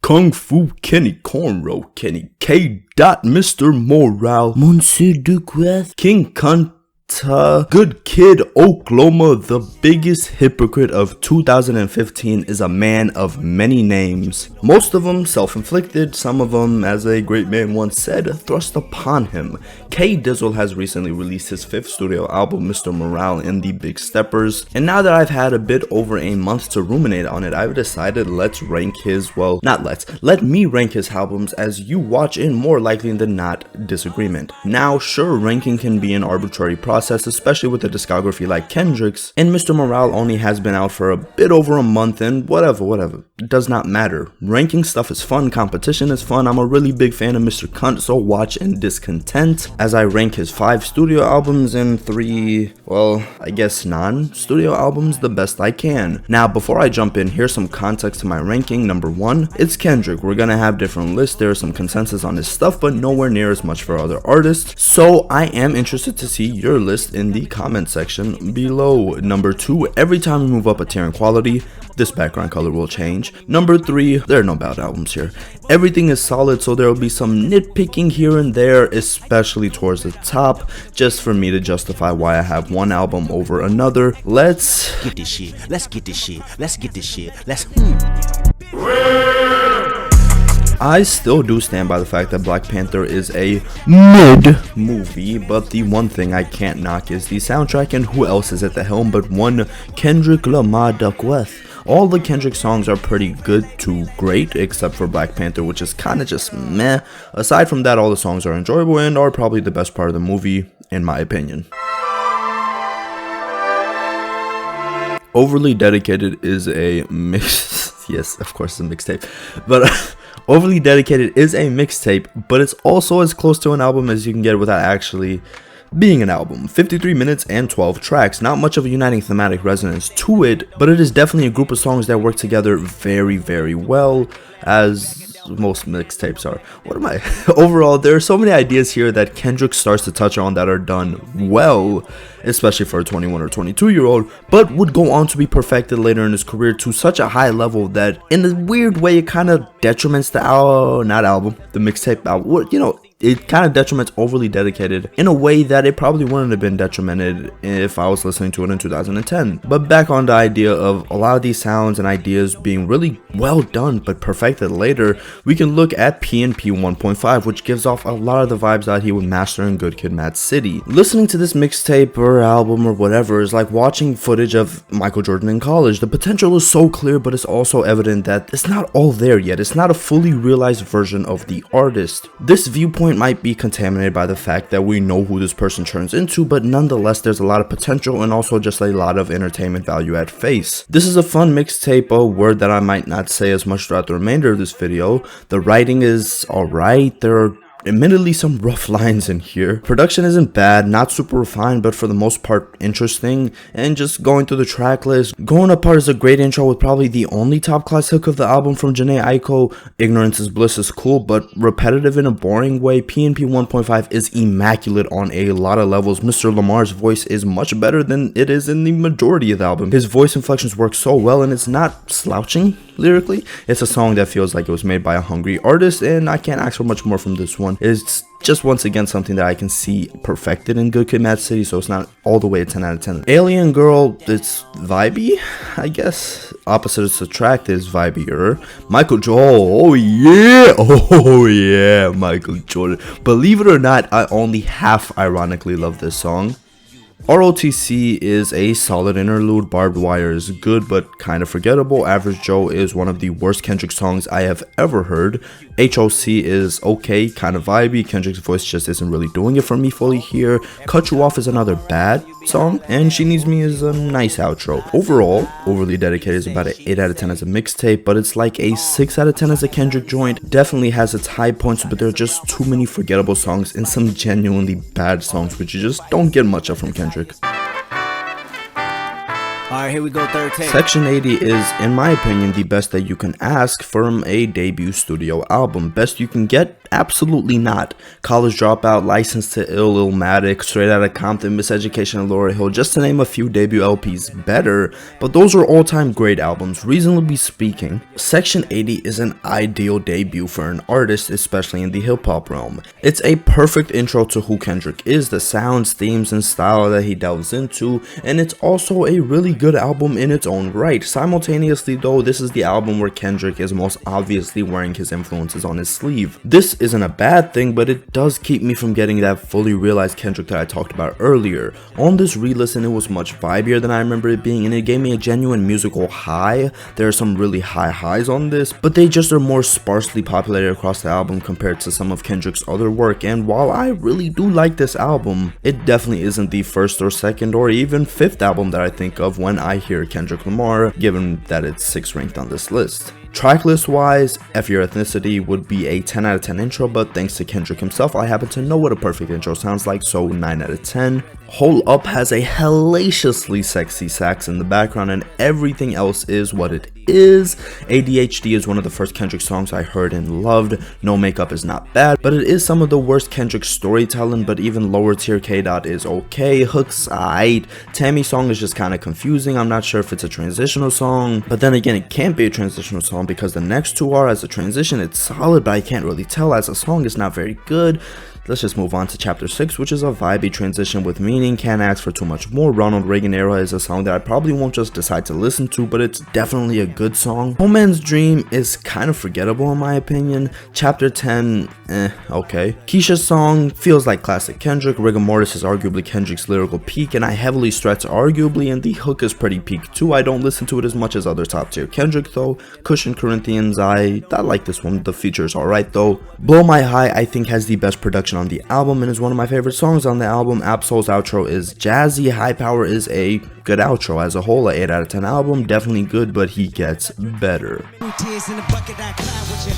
Kung Fu Kenny, Cornrow Kenny, K. Mr. Morale, Monsieur Duquesne, King Cunt, Good Kid, Oklahoma. The biggest hypocrite of 2015 is a man of many names. Most of them self-inflicted, some of them, as a great man once said, thrust upon him. K Dizzle has recently released his 5th studio album, Mr. Morale and the Big Steppers, and now that I've had a bit over a month to ruminate on it, I've decided let me rank his albums as you watch in more likely than not disagreement. Now, sure, ranking can be an arbitrary process, especially with a discography like Kendrick's, and Mr. Morale only has been out for a bit over a month, and whatever, it does not matter. Ranking stuff is fun, competition is fun. I'm a really big fan of Mr. Cunt, so watch and discontent as I rank his 5 studio albums and 3, well, I guess non-studio albums the best I can. Now, before I jump in, here's some context to my ranking. Number 1, it's Kendrick. We're gonna have different lists. There's some consensus on his stuff, but nowhere near as much for other artists, so I am interested to see your list in the comment section below. Number 2, every time we move up a tier in quality, this background color will change. Number 3, there are no bad albums here. Everything is solid, so there will be some nitpicking here and there, especially towards the top, just for me to justify why I have one album over another. Let's get this shit. I still do stand by the fact that Black Panther is a mid movie, but the one thing I can't knock is the soundtrack, and who else is at the helm but one Kendrick Lamar. All the Kendrick songs are pretty good to great, except for Black Panther, which is kinda just meh. Aside from that, all the songs are enjoyable and are probably the best part of the movie, in my opinion. Overly Dedicated is a mix. Yes, of course, it's a mixtape, but Overly Dedicated is a mixtape, but it's also as close to an album as you can get without actually being an album. 53 minutes and 12 tracks, not much of a uniting thematic resonance to it, but it is definitely a group of songs that work together very well, as most mixtapes are. Overall, there are so many ideas here that Kendrick starts to touch on that are done well, especially for a 21 or 22 year old, but would go on to be perfected later in his career to such a high level that in a weird way it kind of detriments the mixtape album. It kind of detriments Overly Dedicated in a way that it probably wouldn't have been detrimented if I was listening to it in 2010. But back on the idea of a lot of these sounds and ideas being really well done but perfected later, we can look at P&P 1.5, which gives off a lot of the vibes that he would master in Good Kid, Mad City. Listening to this mixtape or album or whatever is like watching footage of Michael Jordan in college. The potential is so clear, but it's also evident that it's not all there yet. It's not a fully realized version of the artist. This viewpoint might be contaminated by the fact that we know who this person turns into, but nonetheless there's a lot of potential and also just a lot of entertainment value at face. This is a fun mixtape, a word that I might not say as much throughout the remainder of this video. The writing is alright, there are admittedly some rough lines in here. Production isn't bad, not super refined, but for the most part interesting. And just going through the track list, Growing Apart is a great intro with probably the only top class hook of the album from Jhené Aiko. Ignorance is Bliss is cool, but repetitive in a boring way. P&P 1.5 is immaculate on a lot of levels. Mr. Lamar's voice is much better than it is in the majority of the album. His voice inflections work so well, and it's not slouching lyrically. It's a song that feels like it was made by a hungry artist, and I can't ask for much more from this one. It's just once again something that I can see perfected in Good Kid, Mad City, so it's not all the way a 10 out of 10. Alien Girl, it's vibey, I guess. Opposite of Subtract is vibier. Michael Jordan, oh yeah, Michael Jordan. Believe it or not, I only half ironically love this song. ROTC is a solid interlude. Barbed Wire is good but kind of forgettable. Average Joe is one of the worst Kendrick songs I have ever heard. HOC is okay, kind of vibey. Kendrick's voice just isn't really doing it for me fully here. Cut You Off is another bad song, and She Needs Me is a nice outro. Overall, Overly Dedicated is about an 8 out of 10 as a mixtape, but it's like a 6 out of 10 as a Kendrick joint. Definitely has its high points, but there are just too many forgettable songs and some genuinely bad songs which you just don't get much of from Kendrick. Alright, here we go, third take. Section 80 is, in my opinion, the best that you can ask from a debut studio album. Best you can get? Absolutely not. College Dropout, Licensed to Ill, Illmatic, Straight Outta Compton, Miseducation, and Laurel Hill, just to name a few debut LPs better, but those are all-time great albums, reasonably speaking. Section 80 is an ideal debut for an artist, especially in the hip-hop realm. It's a perfect intro to who Kendrick is, the sounds, themes, and style that he delves into, and it's also a really good album in its own right. Simultaneously though, this is the album where Kendrick is most obviously wearing his influences on his sleeve. This isn't a bad thing, but it does keep me from getting that fully realized Kendrick that I talked about earlier. On this re-listen, it was much vibier than I remember it being, and it gave me a genuine musical high. There are some really high highs on this, but they just are more sparsely populated across the album compared to some of Kendrick's other work, and while I really do like this album, it definitely isn't the first or second or even fifth album that I think of when I hear Kendrick Lamar, given that it's 6th ranked on this list. Tracklist wise, F Your Ethnicity would be a 10 out of 10 intro, but thanks to Kendrick himself, I happen to know what a perfect intro sounds like, so 9 out of 10. Hold Up has a hellaciously sexy sax in the background, and everything else is what it is. ADHD is one of the first Kendrick songs I heard and loved. No Makeup is not bad, but it is some of the worst Kendrick storytelling, but even lower tier K Dot is okay. Hooks aight. Tammy's song is just kind of confusing. I'm not sure if it's a transitional song, but then again, it can't be a transitional song because the next two are. As a transition, it's solid, but I can't really tell. As a song, it's not very good. Let's just move on to chapter 6, which is a vibey transition with meaning. Can't ask for too much more. Ronald Reagan Era is a song that I probably won't just decide to listen to, but it's definitely a good song. Home Man's Dream is kind of forgettable in my opinion. Chapter 10, okay. Keisha's song feels like classic Kendrick. Rigor Mortis is arguably Kendrick's lyrical peak, and I heavily stretch arguably, and the hook is pretty peak too. I don't listen to it as much as other top tier Kendrick though. Cushion Corinthians, I like this one. The feature is alright though. Blow My High I think has the best production on the album and is one of my favorite songs on the album. Absol's outro is jazzy. High Power is a good outro. As a whole, an 8 out of 10 album, definitely good, but he gets better.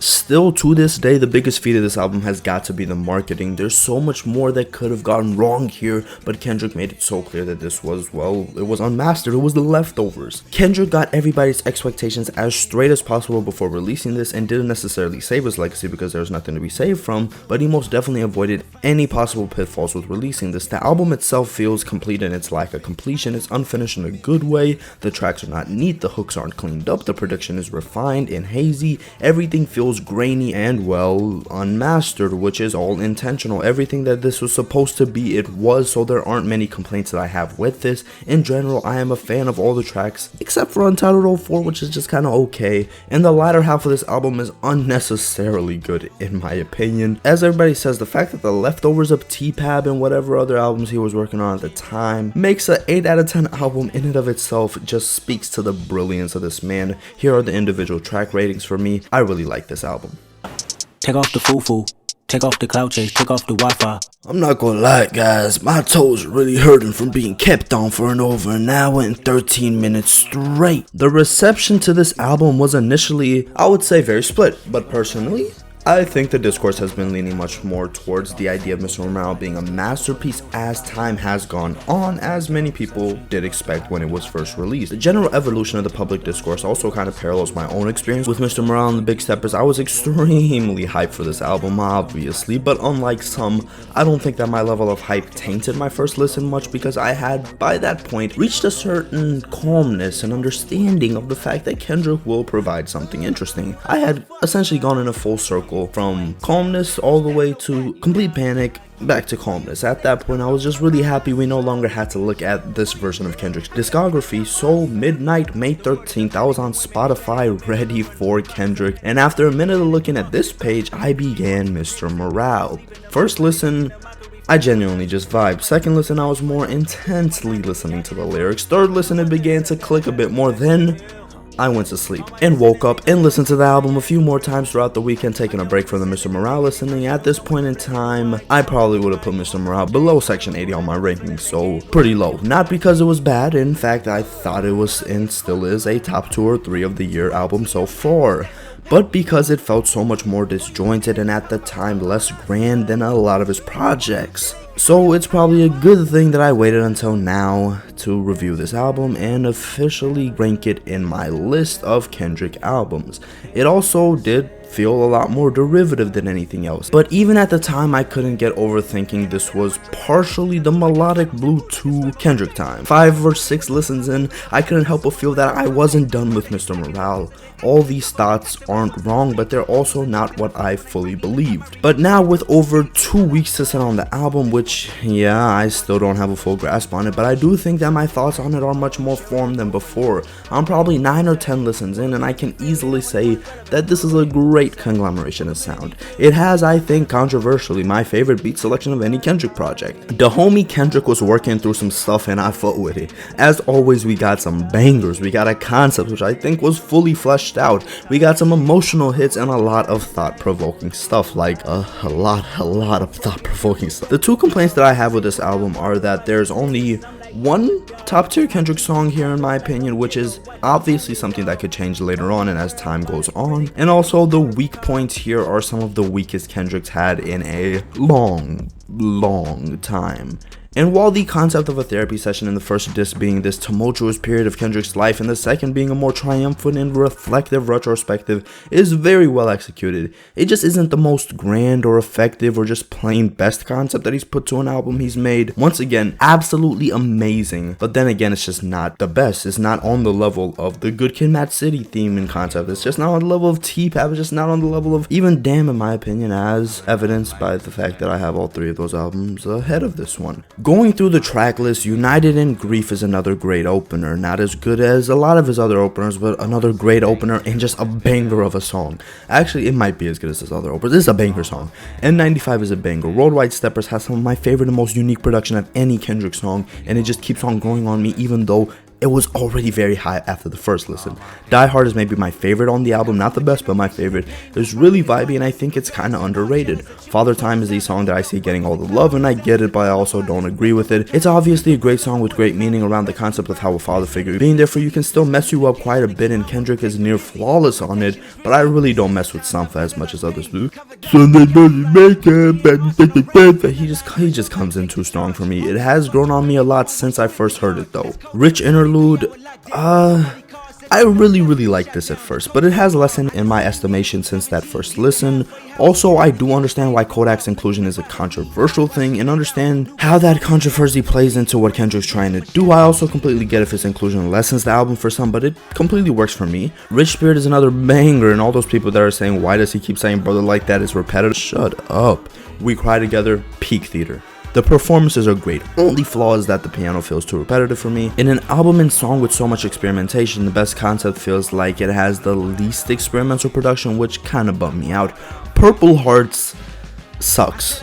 Still to this day, the biggest feat of this album has got to be the marketing. There's so much more that could have gone wrong here, but Kendrick made it so clear that this was, well, it was Unmastered, it was the leftovers. Kendrick got everybody's expectations as straight as possible before releasing this and didn't necessarily save his legacy because there's nothing to be saved from, but he most definitely avoided any possible pitfalls with releasing this. The album itself feels complete in its lack of completion. It's unfinished in a good way. The tracks are not neat, the hooks aren't cleaned up, the production is refined and hazy, everything feels grainy and, well, unmastered, which is all intentional. Everything that this was supposed to be, it was, so there aren't many complaints that I have with this. In general, I am a fan of all the tracks, except for Untitled 04, which is just kind of okay, and the latter half of this album is unnecessarily good, in my opinion. As everybody says, the fact that the leftovers of T-Pab and whatever other albums he was working on at the time makes an 8 out of 10 album in and of itself just speaks to the brilliance of this man. Here are the individual track ratings for me. I really like this album. Take off the foo-foo. Take off the cloud chase. Take off the Wi-Fi. I'm not gonna lie guys, my toes are really hurting from being kept on for over an hour and 13 minutes straight. The reception to this album was initially, I would say, very split, but personally, I think the discourse has been leaning much more towards the idea of Mr. Morale being a masterpiece as time has gone on, as many people did expect when it was first released. The general evolution of the public discourse also kind of parallels my own experience with Mr. Morale and the Big Steppers. I was extremely hyped for this album, obviously, but unlike some, I don't think that my level of hype tainted my first listen much because I had, by that point, reached a certain calmness and understanding of the fact that Kendrick will provide something interesting. I had essentially gone in a full circle from calmness all the way to complete panic, back to calmness. At that point, I was just really happy we no longer had to look at this version of Kendrick's discography. So midnight, May 13th, I was on Spotify ready for Kendrick, and after a minute of looking at this page, I began Mr. Morale. First listen, I genuinely just vibed. Second listen, I was more intensely listening to the lyrics. Third listen, it began to click a bit more. Then I went to sleep and woke up and listened to the album a few more times throughout the weekend, taking a break from the Mr. Morale listening. At this point in time, I probably would have put Mr. Morale below Section 80 on my ranking, so pretty low. Not because it was bad, in fact, I thought it was and still is a top 2 or 3 of the year album so far. but because it felt so much more disjointed and at the time less grand than a lot of his projects. So it's probably a good thing that I waited until now to review this album and officially rank it in my list of Kendrick albums. It also did feel a lot more derivative than anything else, but even at the time I couldn't get over thinking this was partially the melodic blue to Kendrick time. 5 or 6 listens in, I couldn't help but feel that I wasn't done with Mr. Morale. All these thoughts aren't wrong, but they're also not what I fully believed. But now with over 2 weeks to sit on the album, which yeah, I still don't have a full grasp on it, but I do think that my thoughts on it are much more formed than before. I'm probably 9 or 10 listens in, and I can easily say that this is a great conglomeration of sound. It has, I think, controversially my favorite beat selection of any Kendrick project. The homie Kendrick was working through some stuff and I fuck with it. As always, we got some bangers, we got a concept which I think was fully fleshed out, we got some emotional hits and a lot of thought-provoking stuff, like a lot of thought-provoking stuff. The 2 complaints that I have with this album are that there's only one top tier Kendrick song here in my opinion, which is obviously something that could change later on and as time goes on, and also the weak points here are some of the weakest Kendrick's had in a long time. And while the concept of a therapy session in the first disc being this tumultuous period of Kendrick's life and the second being a more triumphant and reflective retrospective is very well executed, it just isn't the most grand or effective or just plain best concept that he's put to an album he's made. Once again, absolutely amazing, but then again, it's just not the best. It's not on the level of the Good Kid, Mad City theme and concept. It's just not on the level of T-Pap. It's just not on the level of even Damn, in my opinion, as evidenced by the fact that I have all 3 of those albums ahead of this one. Going through the track list, United in Grief is another great opener. Not as good as a lot of his other openers, but another great opener and just a banger of a song. Actually, it might be as good as his other openers. This is a banger song. N95 is a banger. Worldwide Steppers has some of my favorite and most unique production of any Kendrick song, and it just keeps on growing on me even though it was already very high after the first listen. Die Hard is maybe my favorite on the album, not the best, but my favorite. It's really vibey and I think it's kind of underrated. Father Time is a song that I see getting all the love and I get it, but I also don't agree with it. It's obviously a great song with great meaning around the concept of how a father figure being there for you can still mess you up quite a bit, and Kendrick is near flawless on it, but I really don't mess with Sampha as much as others do. He just comes in too strong for me. It has grown on me a lot since I first heard it though. Rich Interlude, I really like this at first, but it has lessened in my estimation since that first listen. Also, I do understand why Kodak's inclusion is a controversial thing and understand how that controversy plays into what Kendrick's trying to do. I also completely get if his inclusion lessens the album for some, but it completely works for me. Rich Spirit is another banger, and all those people that are saying, why does he keep saying brother like that, is repetitive. Shut up. We Cry Together, peak theater. The performances are great, only flaw is that the piano feels too repetitive for me. In an album and song with so much experimentation, the best concept feels like it has the least experimental production, which kinda bummed me out. Purple Hearts sucks.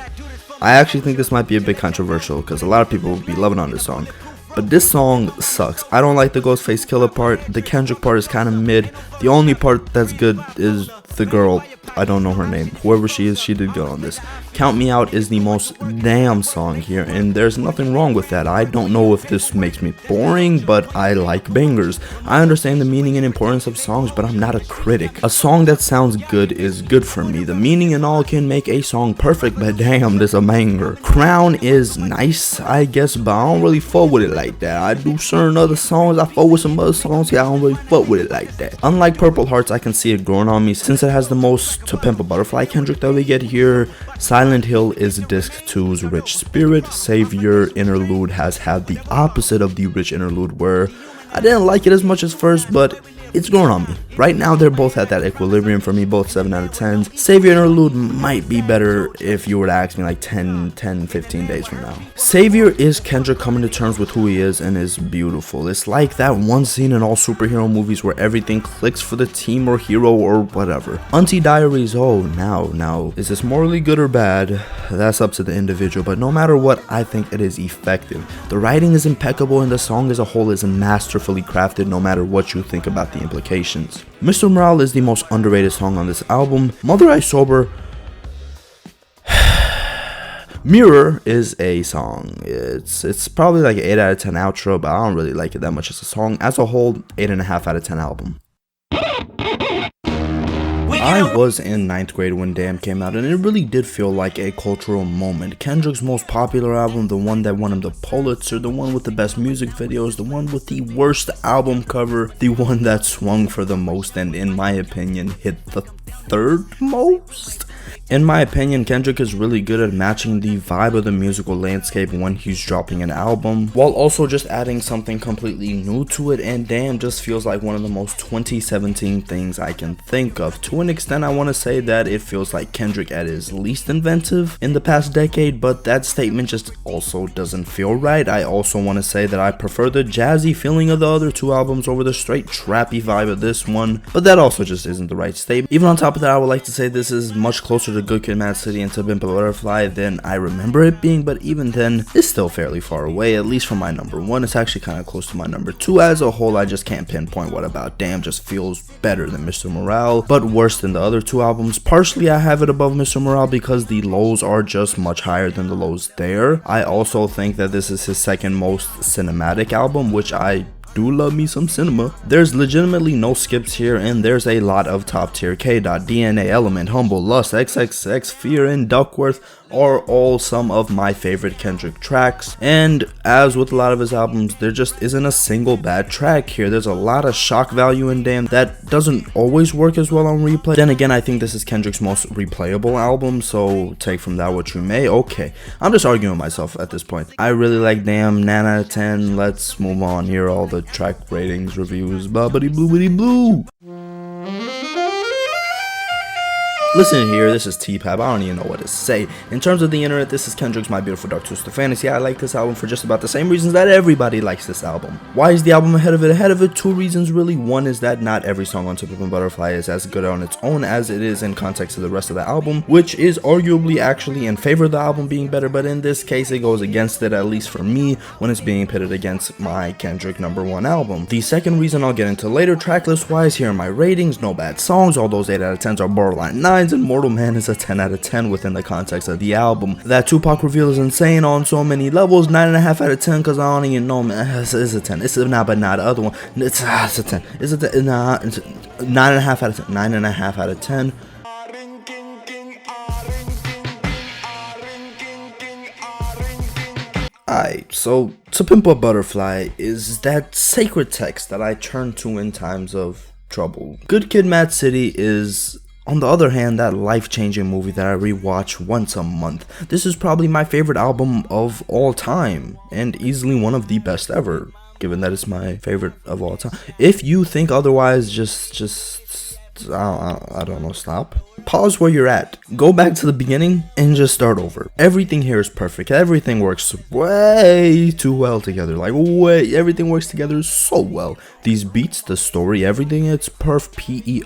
I actually think this might be a bit controversial because a lot of people will be loving on this song, but this song sucks. I don't like the Ghostface Killah part. The Kendrick part is kinda mid. The only part that's good is the girl, I don't know her name, whoever she is, she did good on this. Count Me Out is the most damn song here, and there's nothing wrong with that. I don't know if this makes me boring, but I like bangers. I understand the meaning and importance of songs, but I'm not a critic. A song that sounds good is good for me. The meaning and all can make a song perfect, but damn, this a banger. Crown is nice, I guess, but I don't really fuck with it like that. I do certain other songs, I fuck with some other songs, yeah, I don't really fuck with it like that. Unlike Purple Hearts, I can see it growing on me since it has the most To Pimp a Butterfly Kendrick that we get here. Silent Hill is Disc 2's Rich Spirit. Savior Interlude has had the opposite of the Rich Interlude, where I didn't like it as much as first, but it's growing on me. Right now, they're both at that equilibrium for me, both 7 out of 10s. Savior Interlude might be better if you were to ask me like 10, 15 days from now. Savior is Kendrick coming to terms with who he is and is beautiful. It's like that one scene in all superhero movies where everything clicks for the team or hero or whatever. Auntie Diaries, oh, now, is this morally good or bad? That's up to the individual, but no matter what, I think it is effective. The writing is impeccable and the song as a whole is masterfully crafted no matter what you think about the implications. Mr. Morale is the most underrated song on this album. Mother I Sober, Mirror is a song. It's probably like an 8 out of 10 outro, but I don't really like it that much as a song. As a whole, 8.5 out of 10 album. We I was in 9th grade when Damn came out, and it really did feel like a cultural moment. Kendrick's most popular album, the one that won him the Pulitzer, the one with the best music videos, the one with the worst album cover, the one that swung for the most and, in my opinion, hit the third most. In my opinion, Kendrick is really good at matching the vibe of the musical landscape when he's dropping an album, while also just adding something completely new to it, and Damn just feels like one of the most 2017 things I can think of. To an extent, I want to say that it feels like Kendrick at his least inventive in the past decade, but that statement just also doesn't feel right. I also want to say that I prefer the jazzy feeling of the other two albums over the straight trappy vibe of this one, but that also just isn't the right statement. Even on top of that, I would like to say this is much closer to Good Kid, Mad City and To Pimp a Butterfly than I remember it being, but even then, it's still fairly far away, at least from my number one. It's actually kind of close to my number two. As a whole, I just can't pinpoint what about Damn just feels better than Mr. Morale, but worse than the other two albums. Partially, I have it above Mr. Morale because the lows are just much higher than the lows there. I also think that this is his second most cinematic album, which I do love me some cinema. There's legitimately no skips here, and there's a lot of top tier. K. DNA, Element, Humble, Lust, XXX, Fear, and Duckworth are all some of my favorite Kendrick tracks, and as with a lot of his albums, there just isn't a single bad track here. There's a lot of shock value in Damn that doesn't always work as well on replay. Then again, I think this is Kendrick's most replayable album, so take from that what you may. Okay, I'm just arguing with myself at this point. I really like Damn, 9 out of 10. Let's move on here. All the track ratings, reviews, bobbity bloobity blue. Listen here, this is T-Pap, I don't even know what to say. In terms of the internet, this is Kendrick's My Beautiful Dark Twisted Fantasy. I like this album for just about the same reasons that everybody likes this album. Why is the album ahead of it? Ahead of it, two reasons really. One is that not every song on To Pimp a Butterfly is as good on its own as it is in context of the rest of the album, which is arguably actually in favor of the album being better, but in this case it goes against it, at least for me, when it's being pitted against my Kendrick number one album. The second reason I'll get into later, tracklist wise, here are my ratings. No bad songs, all those 8 out of 10s are borderline 9s, and Mortal Man is a 10 out of 10 within the context of the album. That Tupac reveal is insane on so many levels. 9.5 out of 10 because I don't even know, man. It's a 10. It's a nah, but not the other one. It's a 10. It's a 10. Nah, it's 9.5 out of 10. 9.5 out of 10. Alright, so To Pimp a Butterfly is that sacred text that I turn to in times of trouble. Good Kid, Mad City is, on the other hand, that life-changing movie that I rewatch once a month. This is probably my favorite album of all time, and easily one of the best ever, given that it's my favorite of all time. If you think otherwise, I don't know, stop. Pause where you're at. Go back to the beginning and just start over. Everything here is perfect. Everything works way too well together. Like, everything works together so well. These beats, the story, everything, it's Perfection.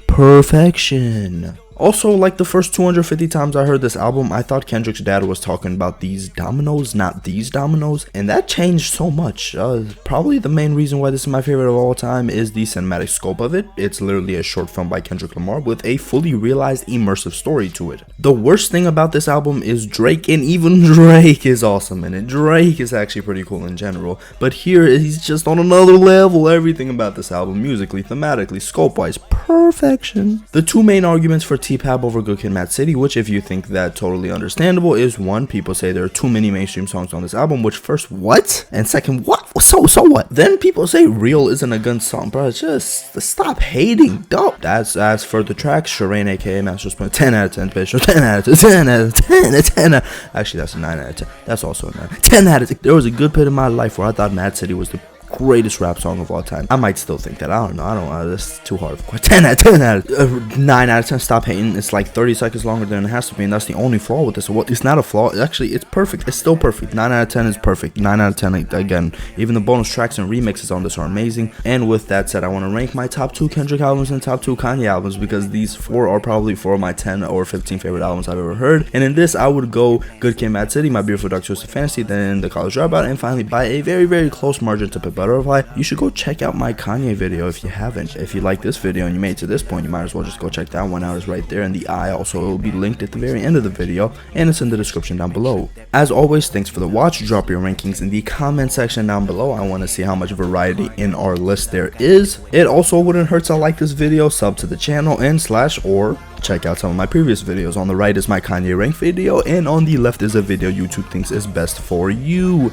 Perfection. Also, like the first 250 times I heard this album, I thought Kendrick's dad was talking about these dominoes, not these dominoes, and that changed so much. Probably the main reason why this is my favorite of all time is the cinematic scope of it. It's literally a short film by Kendrick Lamar with a fully realized immersive story to it. The worst thing about this album is Drake, and even Drake is awesome in it. Drake is actually pretty cool in general, but here he's just on another level. Everything about this album, musically, thematically, scope-wise, perfection. The two main arguments for T-Pap over Good Kid, Mad City, which, if you think that, totally understandable, is one, people say there are too many mainstream songs on this album, which first, what? And second, what? So what? Then people say Real isn't a good song, bro. Just stop hating, dope. As for the tracks, Shireen, aka Master Splinter, 10 out of 10, bitch. 10 out of 10, 10 out of 10, 10 out. Actually, that's a 9 out of 10. That's also a 9. 10 out of 10. There was a good bit in my life where I thought Mad City was the greatest rap song of all time. I might still think that. I don't know. That's too hard. 10 out of 10 out of 9 out of 10. Stop hating. It's like 30 seconds longer than it has to be, and that's the only flaw with this. Well, it's not a flaw. Actually, it's perfect. It's still perfect. 9 out of 10 is perfect. 9 out of 10 again. Even the bonus tracks and remixes on this are amazing. And with that said, I want to rank my top 2 Kendrick albums and top 2 Kanye albums, because these 4 are probably 4 of my 10 or 15 favorite albums I've ever heard. And in this, I would go Good Kid, Mad City, My Beautiful Dark Twisted Fantasy, then The College Dropout, and finally by a very, very close margin To Pimp butterfly, you should go check out my Kanye video if you haven't. If you like this video and you made it to this point, you might as well just go check that one out. It's right there in the eye. Also, it will be linked at the very end of the video, and it's in the description down below. As always, thanks for the watch. Drop your rankings in the comment section down below. I want to see how much variety in our list there is. It also wouldn't hurt to like this video, sub to the channel, and or check out some of my previous videos. On the right is my Kanye rank video, and on the left is a video YouTube thinks is best for you.